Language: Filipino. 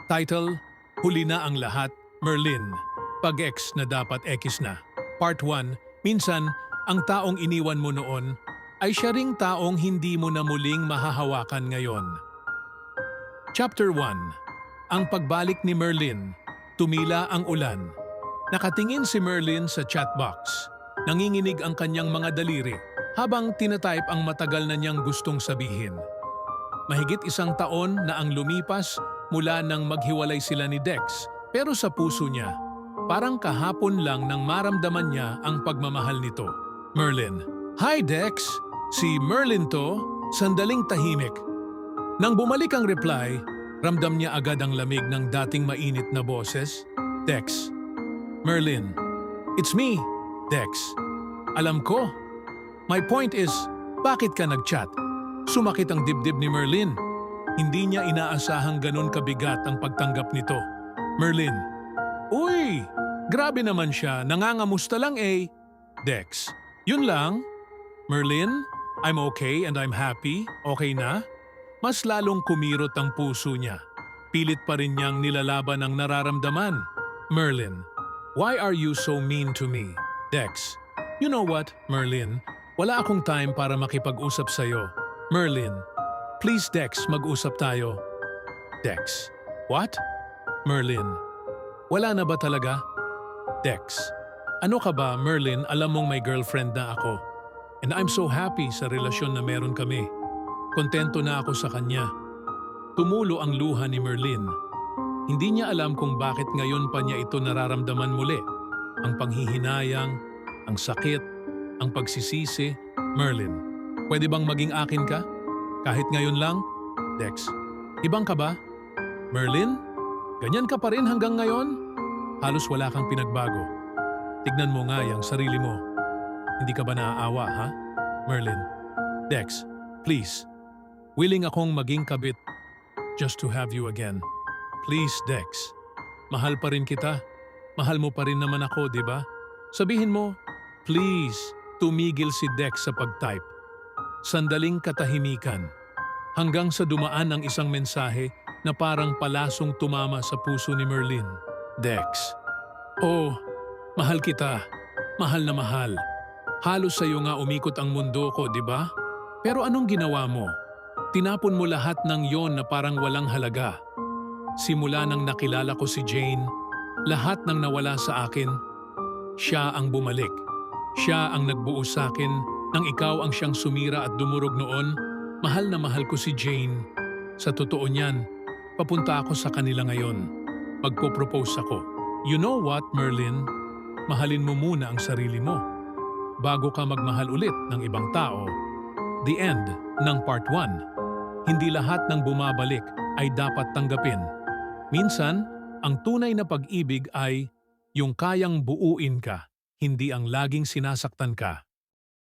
Title, Huli na ang lahat, Merlin. Pag-X na dapat X na. Part 1, minsan, ang taong iniwan mo noon ay siya ring taong hindi mo na muling mahahawakan ngayon. Chapter 1, Ang pagbalik ni Merlin. Tumila ang ulan. Nakatingin si Merlin sa chatbox. Nanginginig ang kanyang mga daliri habang tinatype ang matagal na niyang gustong sabihin. Mahigit 1 taon na ang lumipas mula nang maghiwalay sila ni Dex, pero sa puso niya, parang kahapon lang nang maramdaman niya ang pagmamahal nito. Merlin. Hi Dex! Si Merlin to, sandaling tahimik. Nang bumalik ang reply, ramdam niya agad ang lamig ng dating mainit na boses. Dex. Merlin. It's me, Dex. Alam ko. My point is, bakit ka nag-chat? Sumakit ang dibdib ni Merlin. Hindi niya inaasahang ganun kabigat ang pagtanggap nito. Merlin. Uy! Grabe naman siya, nangangamusta lang eh. Dex. Yun lang? Merlin, I'm okay and I'm happy. Okay na? Mas lalong kumirot ang puso niya. Pilit pa rin niyang nilalaban ang nararamdaman. Merlin. Why are you so mean to me? Dex. You know what, Merlin? Wala akong time para makipag-usap sa'yo. Merlin. Please Dex, mag-usap tayo. Dex. What? Merlin. Wala na ba talaga? Dex. Ano ka ba, Merlin, alam mong may girlfriend na ako. And I'm so happy sa relasyon na meron kami. Kontento na ako sa kanya. Tumulo ang luha ni Merlin. Hindi niya alam kung bakit ngayon pa niya ito nararamdaman muli. Ang panghihinayang, ang sakit, ang pagsisisi. Merlin. Pwede bang maging akin ka? Kahit ngayon lang? Dex. Ibang ka ba? Merlin? Ganyan ka pa rin hanggang ngayon? Halos wala kang pinagbago. Tignan mo nga yung sarili mo. Hindi ka ba naaawa, ha? Merlin. Dex, please. Willing akong maging kabit just to have you again. Please, Dex. Mahal pa rin kita. Mahal mo pa rin naman ako, di ba? Sabihin mo, please, tumigil si Dex sa pag-type. Sandaling katahimikan. Hanggang sa dumaan ang isang mensahe na parang palasong tumama sa puso ni Merlin. Dex. Oh, mahal kita. Mahal na mahal. Halos sa'yo nga umikot ang mundo ko, di ba? Pero anong ginawa mo? Tinapon mo lahat ng yon na parang walang halaga. Simula nang nakilala ko si Jane, lahat ng nawala sa akin, siya ang bumalik. Siya ang nagbuo sa akin nang ikaw ang siyang sumira at dumurog noon. Mahal na mahal ko si Jane. Sa totoo niyan, papunta ako sa kanila ngayon. Magpo-propose ako. You know what, Merlin? Mahalin mo muna ang sarili mo bago ka magmahal ulit ng ibang tao. The end ng part 1. Hindi lahat ng bumabalik ay dapat tanggapin. Minsan, ang tunay na pag-ibig ay yung kayang buuin ka, hindi ang laging sinasaktan ka.